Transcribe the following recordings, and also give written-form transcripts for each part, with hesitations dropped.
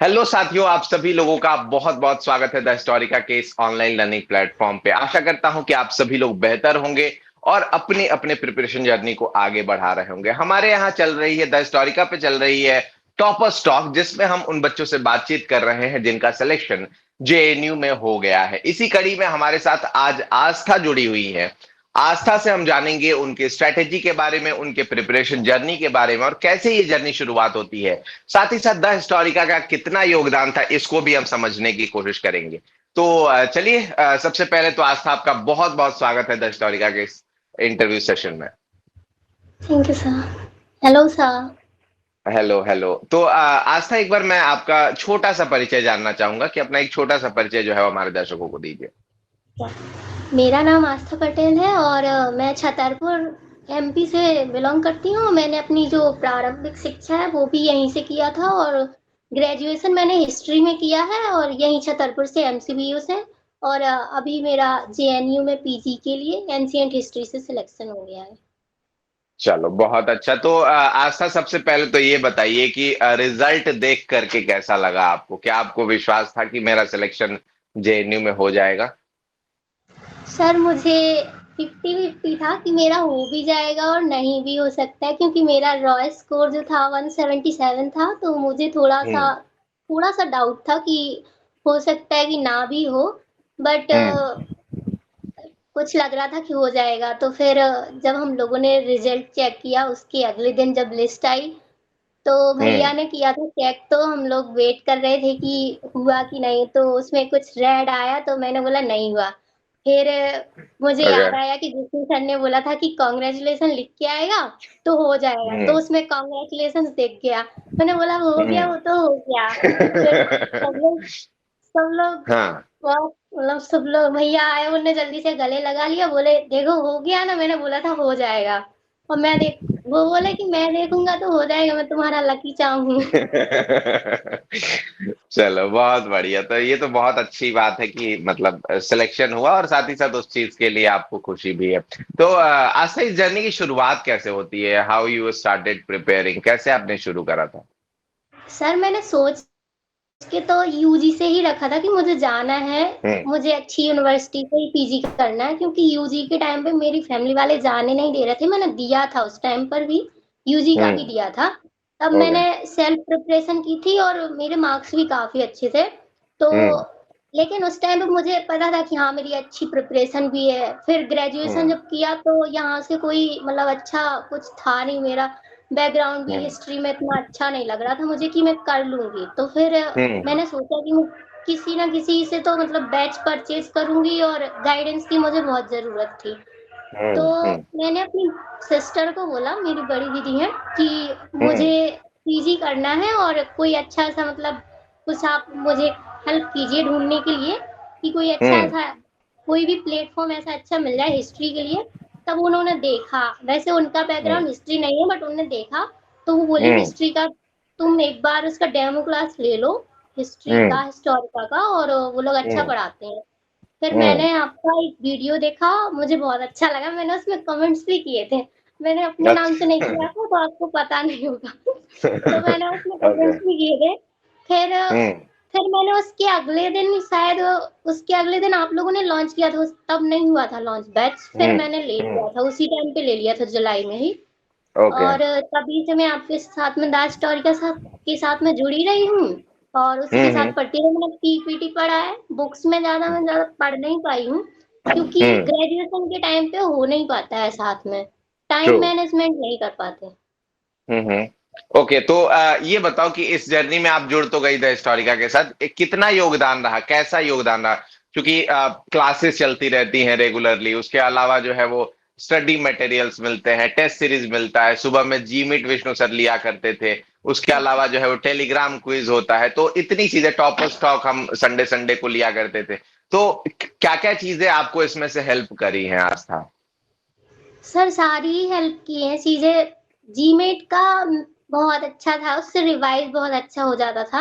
Hello साथियों, आप सभी लोगों का बहुत बहुत स्वागत है द हिस्टोरिका के इस ऑनलाइन लर्निंग प्लेटफॉर्म पे। आशा करता हूं कि आप सभी लोग बेहतर होंगे और अपने अपने प्रिपरेशन जर्नी को आगे बढ़ा रहे होंगे। हमारे यहाँ चल रही है द हिस्टोरिका पे चल रही है टॉपर्स टॉक, जिसमें हम उन बच्चों से बातचीत कर रहे हैं जिनका सिलेक्शन जेएनयू में हो गया है। इसी कड़ी में हमारे साथ आज आस्था जुड़ी हुई है। आस्था से हम जानेंगे उनके स्ट्रेटेजी के बारे में, उनके प्रिपरेशन जर्नी के बारे में और कैसे ये जर्नी शुरुआत होती है। साथ ही साथ द हिस्टोरिका का कितना योगदान था, इसको भी हम समझने की कोशिश करेंगे। तो चलिए, सबसे पहले तो आस्था, आपका बहुत बहुत स्वागत है द हिस्टोरिका के इस इंटरव्यू सेशन में। Thank you sir. Hello sir. Hello hello. तो आस्था, एक बार मैं आपका छोटा सा परिचय जानना चाहूंगा कि अपना एक छोटा सा परिचय जो है वो हमारे दर्शकों को दीजिए। मेरा नाम आस्था पटेल है और मैं छतरपुर एमपी से बिलोंग करती हूँ। मैंने अपनी जो प्रारंभिक शिक्षा है वो भी यहीं से किया था और ग्रेजुएशन मैंने हिस्ट्री में किया है और यहीं छतरपुर से एमसीबीयू से। और अभी मेरा जेएनयू में पीजी के लिए एंशिएंट हिस्ट्री से सिलेक्शन हो गया है। चलो, बहुत अच्छा। तो आस्था, सबसे पहले तो ये बताइए कि रिजल्ट देख करके कैसा लगा आपको? क्या आपको विश्वास था कि मेरा सिलेक्शन जेएनयू में हो जाएगा? सर मुझे 50-50 था कि मेरा हो भी जाएगा और नहीं भी हो सकता है, क्योंकि मेरा रॉ स्कोर जो था 177 था, तो मुझे हम्म। थोड़ा सा डाउट था कि हो सकता है कि ना भी हो। बट हम्म। कुछ लग रहा था कि हो जाएगा। तो फिर जब हम लोगों ने रिजल्ट चेक किया उसके अगले दिन जब लिस्ट आई, तो भैया हम्म। ने किया था चेक, तो हम लोग वेट कर रहे थे कि हुआ कि नहीं, तो उसमें कुछ रेड आया तो मैंने बोला नहीं हुआ। फिर मुझे ओके। याद आया कि जिसने सर ने बोला था कि कांग्रेचुलेशन लिख के आएगा तो हो जाएगा, तो हम्म। उसमें कांग्रेचुलेशन दिख गया। मैंने बोला हो गया, हम्म। वो तो हो गया। फिर सब लोग हाँ। सब लोग भैया आए, उन्होंने जल्दी से गले लगा लिया, बोले देखो हो गया ना, मैंने बोला था हो जाएगा। और वो बोले कि मैं देखूंगा तो हो जाएगा, मैं तुम्हारा लकी चार्म हूँ। चलो, बहुत बढ़िया। तो ये तो बहुत अच्छी बात है कि मतलब सिलेक्शन हुआ और साथ ही साथ उस चीज के लिए आपको खुशी भी है। तो आज से इस जर्नी की शुरुआत कैसे होती है? How you started preparing? कैसे आपने शुरू करा था? सर मैंने सोच के तो यूजी से ही रखा था कि मुझे जाना है, हम्म। मुझे अच्छी यूनिवर्सिटी से ही पीजी करना है, क्योंकि यूजी के टाइम पे मेरी फैमिली वाले जाने नहीं दे रहे थे। मैंने दिया था उस टाइम पर भी, यूजी का ही हम्म। दिया था। तब ओके। मैंने सेल्फ प्रिपरेशन की थी और मेरे मार्क्स भी काफी अच्छे थे। तो हम्म। लेकिन उस टाइम पे मुझे पता था कि हाँ मेरी अच्छी प्रिपरेशन भी है। फिर ग्रेजुएशन हम्म। जब किया तो यहाँ से कोई मतलब अच्छा कुछ था नहीं, मेरा बैकग्राउंड भी हम्म। हिस्ट्री में इतना अच्छा नहीं लग रहा था मुझे कि मैं कर लूंगी। तो फिर हम्म। मैंने सोचा कि मैं किसी ना किसी से तो मतलब बैच परचेज करूंगी और गाइडेंस की मुझे बहुत ज़रूरत थी। तो हम्म। मैंने अपनी सिस्टर को बोला, मेरी बड़ी दीदी है, कि हम्म। मुझे पीजी करना है और कोई अच्छा सा मतलब कुछ आप मुझे हेल्प कीजिए ढूंढने के लिए कि कोई अच्छा हम्म। सा कोई भी प्लेटफॉर्म ऐसा अच्छा मिल जाए हिस्ट्री के लिए। तब उन्होंने देखा, वैसे उनका हम्म। बैकग्राउंड हिस्ट्री नहीं है बट उन्होंने देखा, तो वो बोली हम्म। हिस्ट्री का तुम एक बार उसका डेमो क्लास ले लो, हिस्ट्री हम्म। का हिस्टोरिका का, और वो लोग अच्छा हम्म। पढ़ाते हैं। फिर हम्म। मैंने आपका एक वीडियो देखा, मुझे बहुत अच्छा लगा, मैंने उसमें कमेंट्स भी किए थे। मैंने अपने नाम से नहीं अच्छा। किया था तो आपको पता नहीं होगा। तो मैंने उसमें ओके। कमेंट्स भी किए थे। फिर हम्म। फिर मैंने उसके अगले दिन शायद, उसके अगले दिन आप लोगों ने लॉन्च किया था, तब नहीं हुआ था लॉन्च बैच, फिर हम्म। मैंने ले हम्म। लिया था, उसी टाइम पे ले लिया था जुलाई में ही। ओके। और तभी से मैं आपके साथ में दास स्टोरी के साथ में जुड़ी रही हूँ और उसी के हम्म। साथ पढ़ती रही। मैंने पीपीटी पढ़ा है, बुक्स में मैं ज्यादा पढ़ नहीं पाई हूँ, क्योंकि हम्म। ग्रेजुएशन के टाइम पे हो नहीं पाता है साथ में, ट्रू। टाइम मैनेजमेंट नहीं कर पाते। ओके। तो ये बताओ कि इस जर्नी में आप जुड़ तो गई द हिस्टोरिका के साथ, कितना योगदान रहा, कैसा योगदान रहा? क्योंकि क्लासेस चलती रहती हैं रेगुलरली, उसके अलावा जो है वो स्टडी मटेरियल्स मिलते हैं, टेस्ट सीरीज मिलता है, सुबह में जी मीट विष्णु सर लिया करते थे, उसके अलावा जो है वो टेलीग्राम क्विज होता है, तो इतनी चीजें, टॉपर स्टॉक हम संडे संडे को लिया करते थे। तो क्या क्या चीजें आपको इसमें से हेल्प करी हैं आस्था? सर सारी ही हेल्प की हैं चीजें। जीमेट का बहुत अच्छा था, उससे रिवाइज बहुत अच्छा हो जाता था।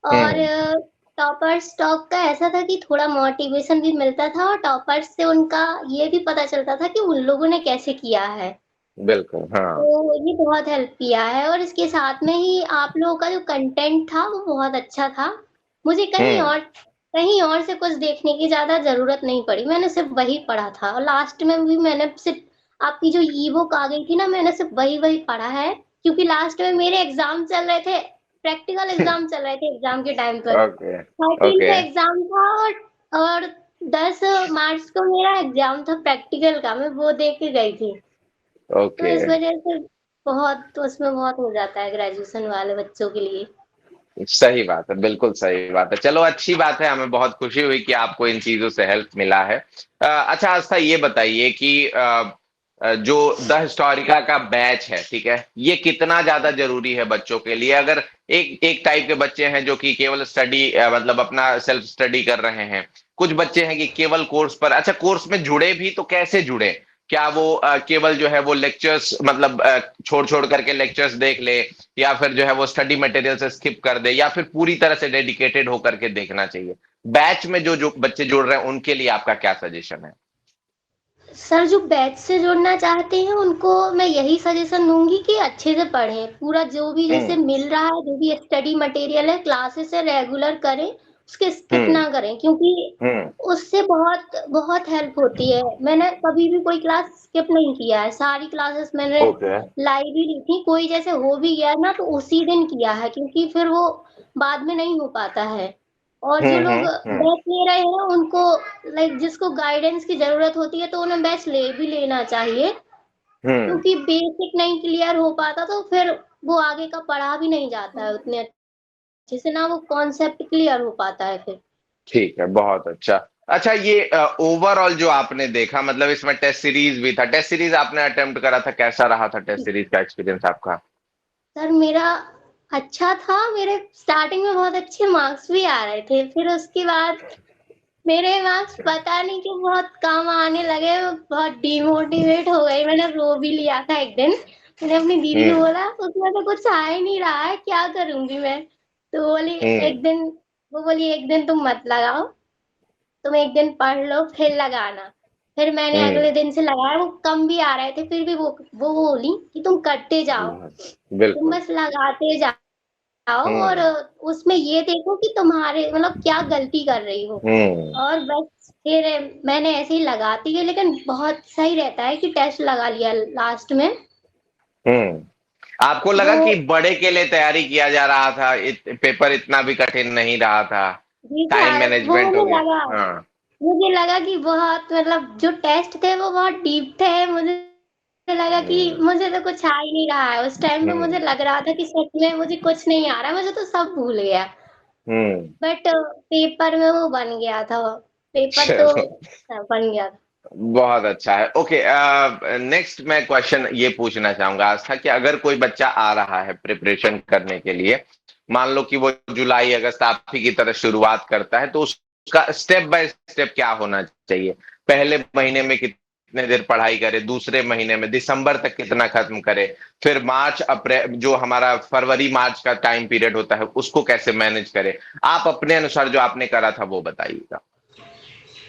और हम्म। टॉपर स्टॉक का ऐसा था कि थोड़ा मोटिवेशन भी मिलता था और टॉपर्स से उनका ये भी पता चलता था कि उन लोगों ने कैसे किया है। बिल्कुल, हाँ। तो ये बहुत हेल्प किया है और इसके साथ में ही आप लोगों का जो कंटेंट था वो बहुत अच्छा था। मुझे हुँ, कहीं और से कुछ देखने की ज़्यादा ज़रूरत नहीं पड़ी। मैंने सिर्फ़ वही पढ़ा था और लास्ट में भी मैंने सिर्फ़ आपकी जो ई-बुक आ गई थी ना, मैंने सिर्फ़ वही-वही पढ़ा है क्योंकि लास्ट में मेरे एग्ज़ाम चल रहे थे, प्रैक्टिकल एग्ज़ाम चल रहे थे एग्ज़ाम के टाइम पर। ओके, 13 ओके, का एग्ज़ाम था और 10 मार्च को मेरा एग्ज़ाम था प्रैक्टिकल का, मैं वो दे के गई थी। तो ओके। इस वजह से बहुत तो उसमें बहुत हो जाता है ग्रेजुएशन वाले बच्चों के लिए। सही बात है, बिल्कुल सही बात है। चलो अच्छी बात है, हमें बहुत खुशी हुई कि आपको इन चीज़ों से हेल्प मिला है। अच्छा आस्था ये बताइए कि जो द हिस्टोरिका का बैच है, ठीक है? ये कितना ज़्यादा ज़रूरी है बच्चों के लिए? अगर एक एक टाइप के बच्चे हैं जो कि केवल स्टडी मतलब अपना सेल्फ स्टडी कर रहे हैं। कुछ बच्चे हैं कि केवल कोर्स पर अच्छा कोर्स में जुड़े भी तो कैसे जुड़े? क्या वो केवल जो है वो लेक्चर्स मतलब छोड़-छोड़ करके लेक्चर्स देख ले या फिर जो है वो स्टडी मटेरियल से स्किप कर दे या फिर पूरी तरह से डेडिकेटेड होकर के देखना चाहिए। बैच में जो बच्चे जुड़ रहे हैं उनके लिए आपका क्या सजेशन है? सर जो बैच से जुड़ना चाहते हैं उनको मैं यही सजेशन दूँगी कि अच्छे से पढ़ें। पूरा जो भी जैसे हुँ, मिल रहा है, जो भी स्टडी मटेरियल है क्लासेस से रेगुलर करें, उसके स्किप हुँ, ना करें क्योंकि हुँ, उससे बहुत बहुत हेल्प होती है। मैंने कभी भी कोई क्लास स्किप नहीं किया है, सारी क्लासेस मैंने ओके। लाइव ही ली थी। कोई जैसे हो भी गया ना तो उसी दिन किया है क्योंकि फिर वो बाद में नहीं हो पाता है। और हुँ, जो लोग हुँ, हुँ, बैच ले रहे हैं उनको लाइक जिसको गाइडेंस की ज़रूरत होती है तो उन्हें बैच ले भी लेना चाहिए, हुँ। क्योंकि बेसिक नहीं क्लियर हो पाता तो फिर वो आगे का पढ़ा भी नहीं जाता है उतने अच्छे से, ना वो कॉन्सेप्ट क्लियर हो पाता है फिर। ठीक है, बहुत अच्छा। अच्छा ये ओवरऑल जो आपने देखा मतलब इसमें टेस्ट सीरीज़ भी था। टेस्ट सीरीज़ आपने अटेम्प्ट करा था, कैसा रहा था टेस्ट सीरीज़ का एक्सपीरियंस आपका? सर मेरा अच्छा था, मेरे स्टार्टिंग में बहुत अच्छे मार्क्स भी आ रहे थे, फिर उसके बाद मेरे मार्क्स पता नहीं क्यों बहुत कम आने लगे, बहुत डिमोटिवेट हो गई, मैंने रो भी लिया था एक दिन। मैंने अपनी दीदी को हुँ, बोला, "उसमें तो कुछ आ ही नहीं रहा है, क्या करूँगी मैं?" तो हुँ, वो बोली, "एक दिन तुम मत लगाओ, तुम एक दिन पढ़ लो फिर लगाना।" फिर मैंने हुँ। अगले दिन से लगाया, वो कम भी आ रहे थे, फिर भी वो बोली कि, "तुम करते जाओ, तुम बिल्कुल। बस लगाते जाओ और हुँ, उसमें ये देखो कि तुम्हारे मतलब क्या गलती कर रही हो।" हुँ, और बस फिर मैंने ऐसे ही लगाती गई लेकिन बहुत सही रहता है कि टेस्ट लगा लिया लास्ट में। हुँ। आपको वो लगा कि बड़े के लिए तैयारी किया जा रहा था, पेपर इतना भी कठिन नहीं रहा था, जी टाइम सर, वो मैनेजमेंट हो मुझे गया। लगा हाँ। मुझे लगा कि बहुत मतलब जो टेस्ट थे वो बहुत डीप थे। मुझे लगा कि हुँ, मुझे तो कुछ आ ही नहीं रहा है। उस टाइम पे मुझे हुँ, लग रहा था कि सच में मुझे कुछ नहीं आ रहा है, मुझे तो सब भूल गया। हुँ। बट पेपर में वो बन गया था। पेपर तो चलो बन गया था। बहुत अच्छा है। ओके नेक्स्ट मैं क्वेश्चन ये पूछना चाहूँगा आस्था कि अगर कोई बच्चा आ रहा है प्रिपरेशन करने के लिए, मान लो कि वो जुलाई, अगस्त आप ही की तरह शुरुआत करता है, तो उसका स्टेप बाय स्टेप क्या होना चाहिए? पहले महीने में कितने देर पढ़ाई करे, दूसरे महीने में दिसंबर तक कितना खत्म करे, फिर मार्च, अप्रैल जो हमारा फरवरी-मार्च का टाइम पीरियड होता है, उसको कैसे मैनेज करे? आप अपने अनुसार जो आपने करा था वो बताइएगा।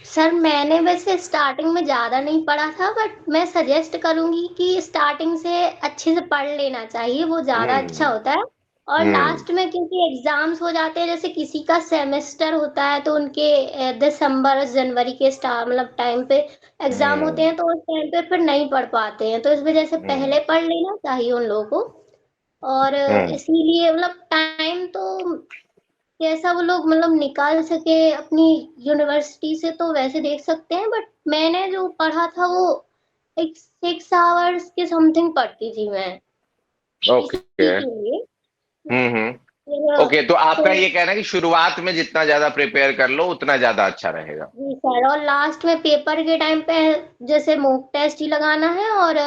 सर मैंने वैसे स्टार्टिंग में ज़्यादा नहीं पढ़ा था बट मैं सजेस्ट करूँगी कि स्टार्टिंग से अच्छे से पढ़ लेना चाहिए, वो ज़्यादा अच्छा हुँ, होता है। और हुँ, लास्ट में क्योंकि एग्ज़ाम्स हो जाते हैं, जैसे किसी का सेमेस्टर होता है तो उनके दिसंबर, जनवरी के मतलब टाइम पे एग्ज़ाम होते हुँ, हैं तो उस टाइम पे फिर नहीं पढ़ पाते हैं, तो इस वज़ह से हुँ। पहले पढ़ लेना चाहिए उन लोगों को। और हुँ, इसीलिए मतलब टाइम तो कैसा वो लोग मतलब निकाल सके अपनी यूनिवर्सिटी से तो वैसे देख सकते हैं, बट मैंने जो पढ़ा था वो एक 6 आवर्स के समथिंग पढ़ती थी मैं, इसी ओके। के लिए। हुँ, हुँ। फिर ओके, तो आपका फिर ये कहना है कि शुरुआत में जितना ज़्यादा प्रिपेयर कर लो, उतना ज़्यादा अच्छा रहेगा। जी सर, और लास्ट में पेपर के टाइम पे जैसे मॉक टेस्ट ही लगाना है और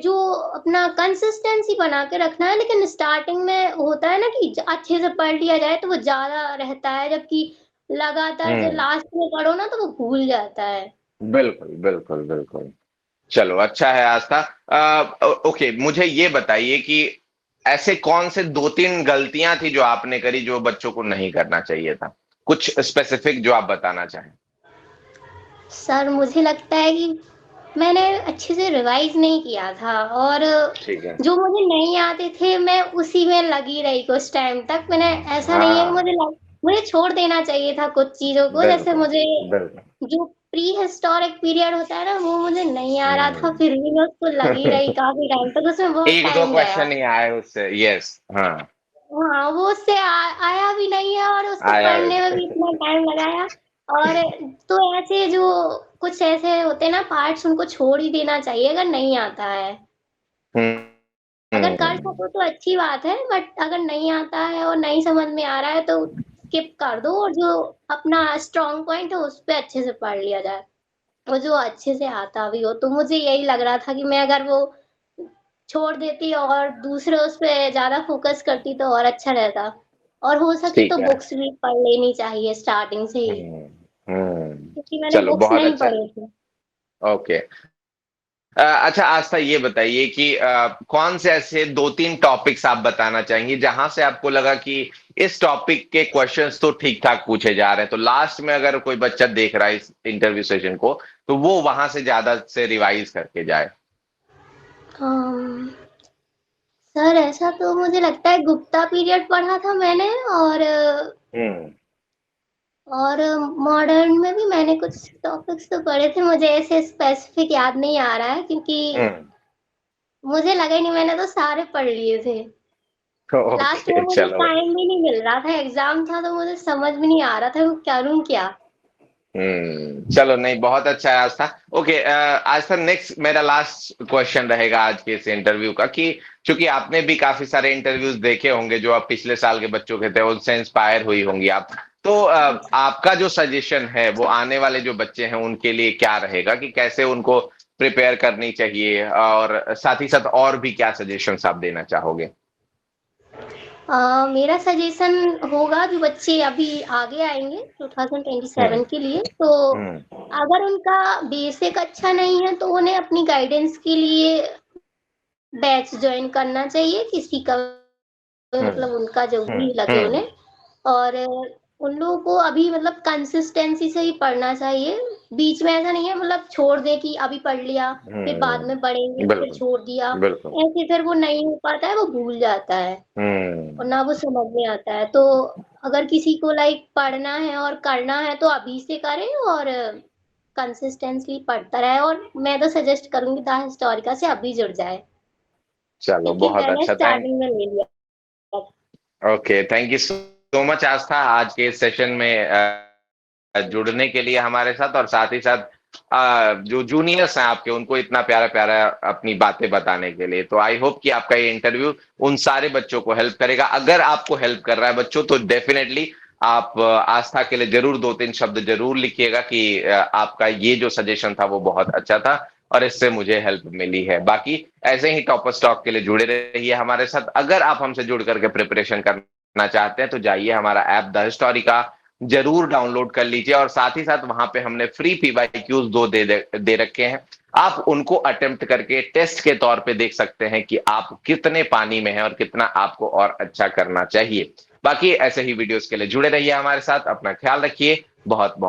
जो अपना कंसिस्टेंसी बना के रखना है, लेकिन स्टार्टिंग में होता है ना कि अच्छे से पढ़ लिया जाए तो वो ज़्यादा रहता है, जबकि लगातार जो हुँ, लास्ट में पढ़ो ना तो वो भूल जाता है। बिल्कुल, बिल्कुल, बिल्कुल। चलो अच्छा है आस्था। ओके, मुझे ये बताइए कि ऐसे कौन से 2-3 गलतियाँ थी जो आपने करी जो बच्चों को नहीं करना चाहिए था? कुछ स्पेसिफिक जो आप बताना चाहें? सर मुझे लगता है कि मैंने अच्छे से रिवाइज़ नहीं किया था और ठीक है। जो मुझे नहीं आते थे मैं उसी में लगी रही कुछ टाइम तक। मैंने ऐसा नहीं है कि हाँ, मुझे छोड़ देना चाहिए था कुछ चीज़ों को, जैसे बिल्कुल, मुझे बिल्कुल। जो प्री हिस्टोरिक पीरियड होता है ना, वो मुझे नहीं आ रहा था, हुँ। फिर भी मैं उसको लगी रही काफ़ी टाइम तक, उसमें बहुत 1-2 टाइम गया। क्वेश्चन ही आए उससे, यस, हाँ, हाँ, वो उससे आया भी नहीं है और उसको आया पढ़ने में भी इतना टाइम लगाया और तो ऐसे जो कुछ ऐसे होते हैं ना पार्ट्स, उनको छोड़ ही देना चाहिए अगर नहीं आता है। हुँ, अगर कर हुँ, सको तो अच्छी बात है, बट अगर नहीं आता है और नहीं समझ में आ रहा है तो स्किप कर दो और जो अपना स्ट्रॉन्ग पॉइंट है उस पे अच्छे से पढ़ लिया जाए और जो अच्छे से आता भी हो। तो मुझे यही लग रहा था कि मैं अगर वो छोड़ देती और दूसरे उस पे ज़्यादा फ़ोकस करती तो और अच्छा रहता। और हो सके तो ठीक है। बुक्स भी पढ़ लेनी चाहिए स्टार्टिंग से ही, हुँ, हुँ। क्योंकि मैंने चलो बुक्स बहुत नहीं अच्छा, पढ़े थे। ओके। अच्छा आस्था ये बताइए कि कौन से ऐसे 2-3 टॉपिक्स आप बताना चाहेंगी जहां से आपको लगा कि इस टॉपिक के क्वेश्चंस तो ठीक-ठाक पूछे जा रहे हैं, तो लास्ट में अगर कोई बच्चा देख रहा है इस इंटरव्यू सेशन को, तो वो वहां से ज्यादा से रिवाइज करके जाए? अम, सर ऐसा तो मुझे लगता है गुप्ता पीरियड पढ़ा था मैंने हुँ, और मॉडर्न में भी मैंने कुछ टॉपिक्स तो पढ़े थे, मुझे ऐसे स्पेसिफिक याद नहीं आ रहा है क्योंकि हुँ। मुझे लगा ही नहीं, मैंने तो सारे पढ़ लिए थे। लास्ट में ओके, मुझे चलो। टाइम भी नहीं मिल रहा था, एग्ज़ाम था तो मुझे समझ भी नहीं आ रहा था मैं करूँ क्या? चलो नहीं बहुत अच्छा है आस्था। ओके, आस्था नेक्स्ट मेरा लास्ट क्वेश्चन रहेगा आज के इस इंटरव्यू का कि चूंकि आपने भी काफी सारे इंटरव्यूज देखे होंगे जो आप पिछले साल के बच्चों के थे, उनसे इंस्पायर हुई होंगी आप। तो आपका जो सजेशन है वो आने वाले जो बच्चे हैं उनके लिए क्या रहेगा कि कैसे उनको प्रिपेयर करनी चाहिए, और साथ ही साथ और भी क्या सजेशंस आप देना चाहोगे? मेरा सजेशन होगा जो बच्चे अभी आगे आएँगे हम्म 2027 के लिए, तो हम्म अगर उनका बेसिक अच्छा नहीं है तो उन्हें अपनी गाइडेंस के लिए बैच जॉइन करना चाहिए किसी का, हम्म मतलब उनका जो भी लगे हम्म उन्हें। और उन लोगों को अभी मतलब कंसिस्टेंसी से ही पढ़ना चाहिए। बीच में ऐसा नहीं है मतलब छोड़ दें कि अभी पढ़ लिया, फिर बाद में पढ़ेंगे, फिर बिल्कुल, छोड़ दिया। बिल्कुल। ऐसे फिर वो नहीं हो पाता है, वो भूल जाता है और हम्म ना वो समझ में आता है। तो अगर किसी को लाइक पढ़ना है और करना है तो अभी से करें और कंसिस्टेंटली पढ़ता रहे और मैं तो सजेस्ट करूँगी द हिस्टोरिका से अभी जुड़ जाए, चलो क्योंकि बहुत मैंने अच्छा, थैंक स्टार्टिंग में ले लिया था। Okay, thank you so much Aastha आज के इस सेशन में जुड़ने के लिए हमारे साथ, और साथ ही साथ जो जूनियर्स हैं आपके उनको इतना प्यारा प्यारा अपनी बातें बताने के लिए। तो आई होप कि आपका ये इंटरव्यू उन सारे बच्चों को हेल्प करेगा। अगर आपको हेल्प कर रहा है बच्चों, तो डेफिनेटली आप आस्था के लिए जरूर 2-3 शब्द जरूर लिखिएगा कि आपका ये जो सजेशन था वो बहुत अच्छा था और इससे मुझे हेल्प मिली है। बाकी ऐसे ही टॉपर स्टॉक के लिए जुड़े रहिए हमारे साथ। अगर आप हमसे जुड़ करके प्रिपरेशन करना चाहते हैं तो जाइए हमारा ऐप द हिस्टोरिका जरूर डाउनलोड कर लीजिए, और साथ ही साथ वहां पे हमने फ्री पीवाईक्यूज 2 दे रखे हैं। आप उनको अटेम्प्ट करके टेस्ट के तौर पे देख सकते हैं कि आप कितने पानी में हैं और कितना आपको और अच्छा करना चाहिए। बाकी ऐसे ही वीडियोस के लिए जुड़े रहिए हमारे साथ। अपना ख्याल रखिए। बहुत बहुत